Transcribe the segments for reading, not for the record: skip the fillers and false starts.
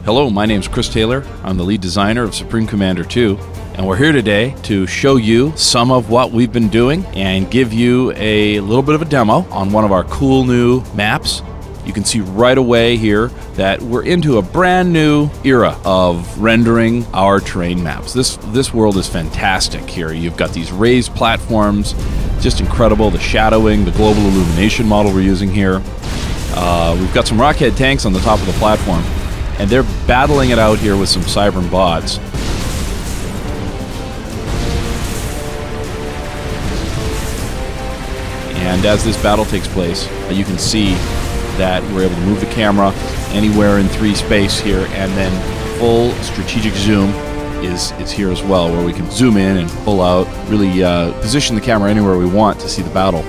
Hello, my name is Chris Taylor. I'm the lead designer of Supreme Commander 2, and we're here today to show you some of what we've been doing and give you a little bit of a demo on one of our cool new maps. You can see right away here that we're into a brand new era of rendering our terrain maps. This world is fantastic here. You've got these raised platforms, just incredible. The shadowing, the global illumination model we're using here. We've got some rockhead tanks on the top of the platform, and they're battling it out here with some Cybern bots. And as this battle takes place, you can see that we're able to move the camera anywhere in 3 space here, and then full strategic zoom is here as well, where we can zoom in and pull out, really position the camera anywhere we want to see the battle.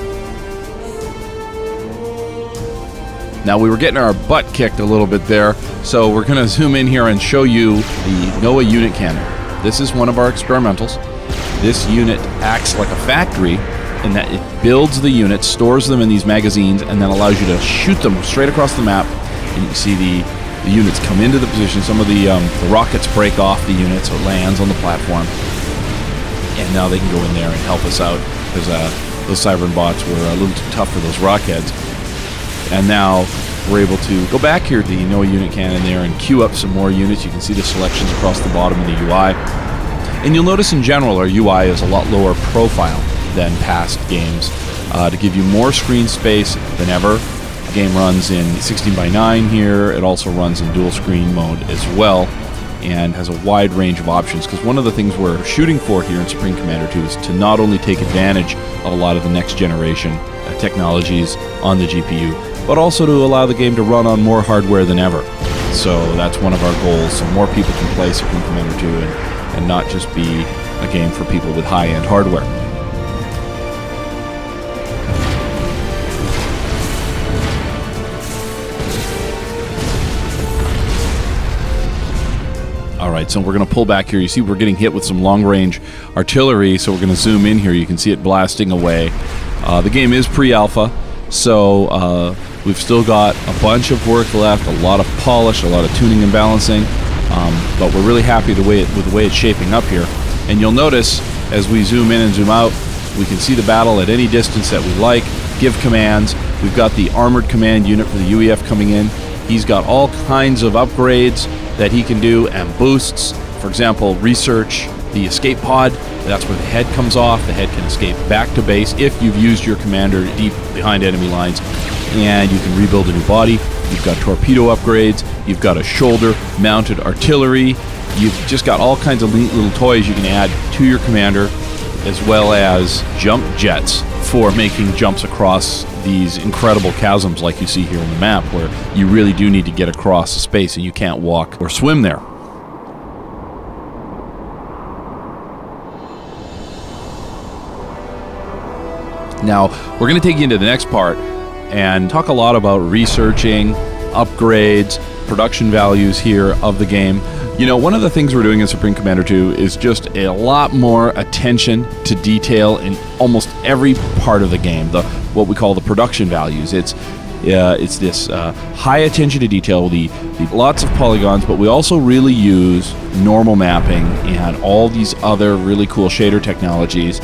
Now, we were getting our butt kicked a little bit there, so we're going to zoom in here and show you the NOAA unit cannon. This is one of our experimentals. This unit acts like a factory in that it builds the units, stores them in these magazines, and then allows you to shoot them straight across the map. And you can see the units come into the position. Some of the rockets break off the unit, so it lands on the platform. And now they can go in there and help us out, because those Cybern bots were a little too tough for those rockheads. And now we're able to go back here to the NOAA unit cannon there and queue up some more units. You can see the selections across the bottom of the UI. And you'll notice in general our UI is a lot lower profile than past games to give you more screen space than ever. The game runs in 16:9 here. It also runs in dual screen mode as well, and has a wide range of options, because one of the things we're shooting for here in Supreme Commander 2 is to not only take advantage of a lot of the next generation technologies on the GPU, but also to allow the game to run on more hardware than ever. So that's one of our goals, so more people can play Supreme Commander 2 and not just be a game for people with high-end hardware. Alright, so we're going to pull back here. You see we're getting hit with some long-range artillery, so we're going to zoom in here. You can see it blasting away. The game is pre-alpha, so we've still got a bunch of work left, a lot of polish, a lot of tuning and balancing, but we're really happy with the way it's shaping up here. And you'll notice as we zoom in and zoom out, we can see the battle at any distance that we like, give commands. We've got the armored command unit for the UEF coming in. He's got all kinds of upgrades that he can do and boosts. For example, research the escape pod. That's where the head comes off. The head can escape back to base if you've used your commander deep behind enemy lines, and you can rebuild a new body. You've got torpedo upgrades. You've got a shoulder-mounted artillery. You've just got all kinds of neat little toys you can add to your commander, as well as jump jets for making jumps across these incredible chasms like you see here on the map, where you really do need to get across the space and you can't walk or swim there. Now, we're going to take you into the next part and talk a lot about researching, upgrades, production values here of the game. You know, one of the things we're doing in Supreme Commander 2 is just a lot more attention to detail in almost every part of the game, what we call the production values. It's this high attention to detail, the lots of polygons, but we also really use normal mapping and all these other really cool shader technologies.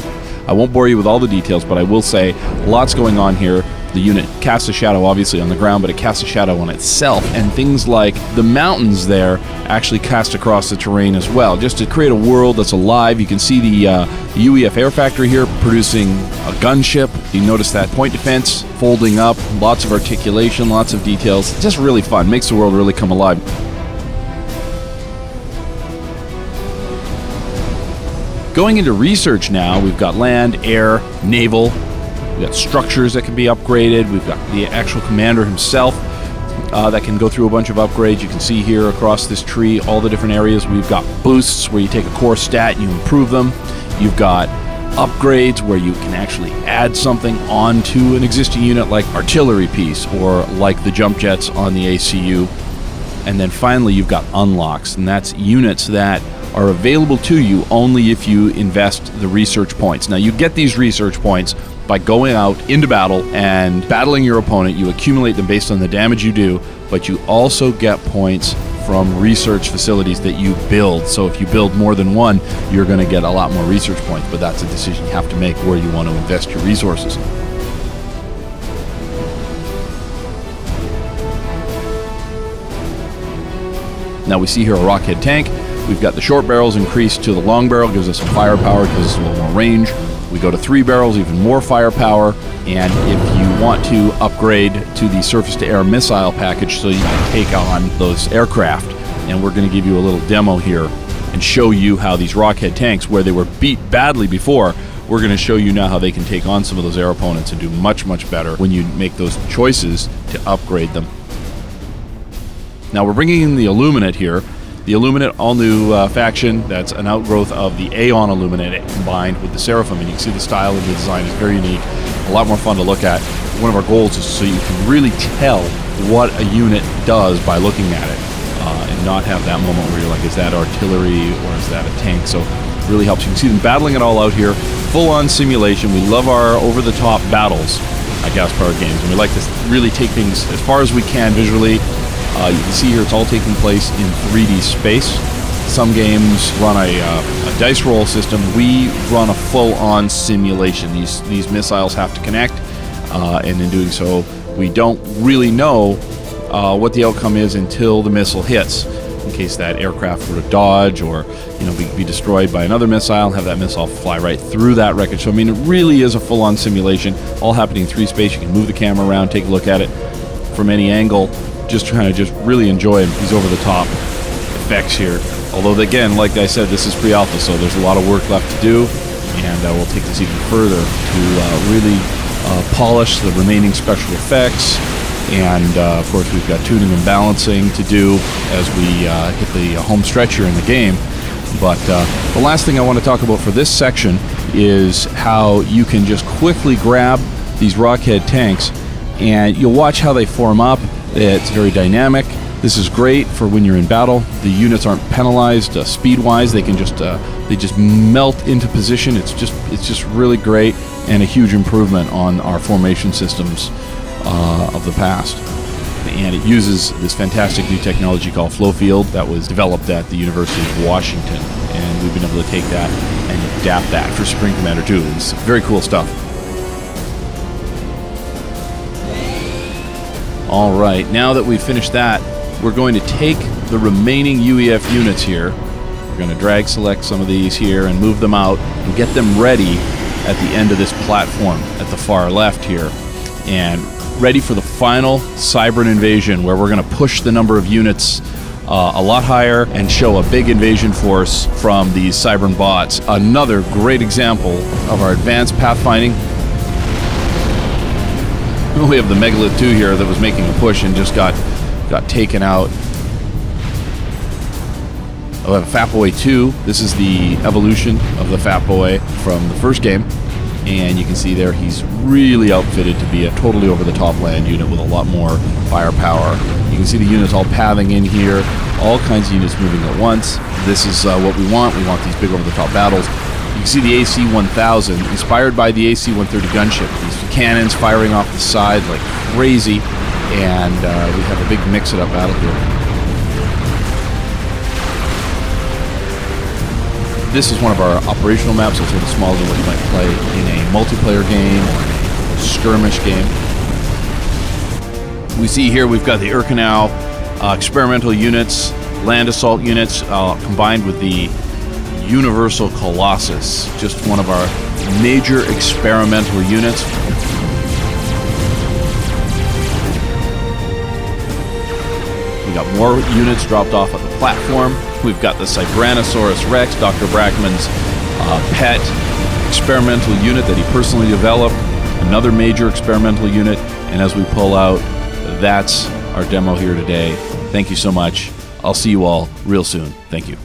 I won't bore you with all the details, but I will say lots going on here. The unit casts a shadow obviously on the ground, but it casts a shadow on itself, and things like the mountains there actually cast across the terrain as well, just to create a world that's alive. You can see the UEF Air Factory here producing a gunship. You notice that point defense folding up, lots of articulation, lots of details. Just really fun, makes the world really come alive. Going into research now, we've got land, air, naval. We've got structures that can be upgraded. We've got the actual commander himself that can go through a bunch of upgrades. You can see here across this tree all the different areas. We've got boosts where you take a core stat and you improve them. You've got upgrades where you can actually add something onto an existing unit, like artillery piece or like the jump jets on the ACU. And then finally you've got unlocks, and that's units that are available to you only if you invest the research points. Now, you get these research points by going out into battle and battling your opponent. You accumulate them based on the damage you do, but you also get points from research facilities that you build. So if you build more than one, you're going to get a lot more research points, but that's a decision you have to make where you want to invest your resources. Now we see here a rockhead tank. We've got the short barrels increased to the long barrel, gives us some firepower because it's a little more range. We go to 3 barrels, even more firepower. And if you want to upgrade to the surface-to-air missile package so you can take on those aircraft, and we're going to give you a little demo here and show you how these rockhead tanks, where they were beat badly before, we're going to show you now how they can take on some of those air opponents and do much, much better when you make those choices to upgrade them. Now we're bringing in the Illuminate here. The Illuminate, all-new faction, that's an outgrowth of the Aeon Illuminate combined with the Seraphim, and you can see the style of the design is very unique, a lot more fun to look at. One of our goals is so you can really tell what a unit does by looking at it, and not have that moment where you're like, is that artillery or is that a tank? So it really helps. You can see them battling it all out here, full-on simulation. We love our over-the-top battles at gas-powered games, and we like to really take things as far as we can visually. You can see here it's all taking place in 3D space. Some games run a dice roll system. We run a full-on simulation. These missiles have to connect, and in doing so, we don't really know what the outcome is until the missile hits. In case that aircraft were to dodge or be destroyed by another missile, have that missile fly right through that wreckage. So I mean, it really is a full-on simulation, all happening in 3D space. You can move the camera around, take a look at it from any angle. Just trying to really enjoy these over-the-top effects here. Although, again, like I said, this is pre-alpha, so there's a lot of work left to do, and we'll take this even further to really polish the remaining special effects. And, of course, we've got tuning and balancing to do as we hit the home stretch here in the game. But the last thing I want to talk about for this section is how you can just quickly grab these rockhead tanks, and you'll watch how they form up. It's very dynamic. This is great for when you're in battle. The units aren't penalized speed-wise. They can just melt into position. It's just really great, and a huge improvement on our formation systems of the past. And it uses this fantastic new technology called flow field that was developed at the University of Washington, and we've been able to take that and adapt that for Supreme Commander 2. It's very cool stuff. Alright, now that we've finished that, we're going to take the remaining UEF units here. We're going to drag select some of these here and move them out and get them ready at the end of this platform at the far left here. And ready for the final Cybran invasion, where we're going to push the number of units a lot higher and show a big invasion force from these Cybran bots. Another great example of our advanced pathfinding. We have the Megalith 2 here that was making a push and just got taken out. We have a Fat Boy 2. This is the evolution of the Fat Boy from the first game. And you can see there he's really outfitted to be a totally over-the-top land unit with a lot more firepower. You can see the units all pathing in here, all kinds of units moving at once. This is what we want. We want these big over-the-top battles. You can see the AC-1000, inspired by the AC-130 gunship. These cannons firing off the side like crazy, and we have a big mix-it-up battle here. This is one of our operational maps. It's a little smaller than what you might play in a multiplayer game or a skirmish game. We see here we've got the Urkanau experimental units, land assault units, combined with the Universal Colossus, just one of our major experimental units. We got more units dropped off at the platform. We've got the Cybranosaurus Rex, Dr. Brackman's pet experimental unit that he personally developed, another major experimental unit, and as we pull out, that's our demo here today. Thank you so much. I'll see you all real soon. Thank you.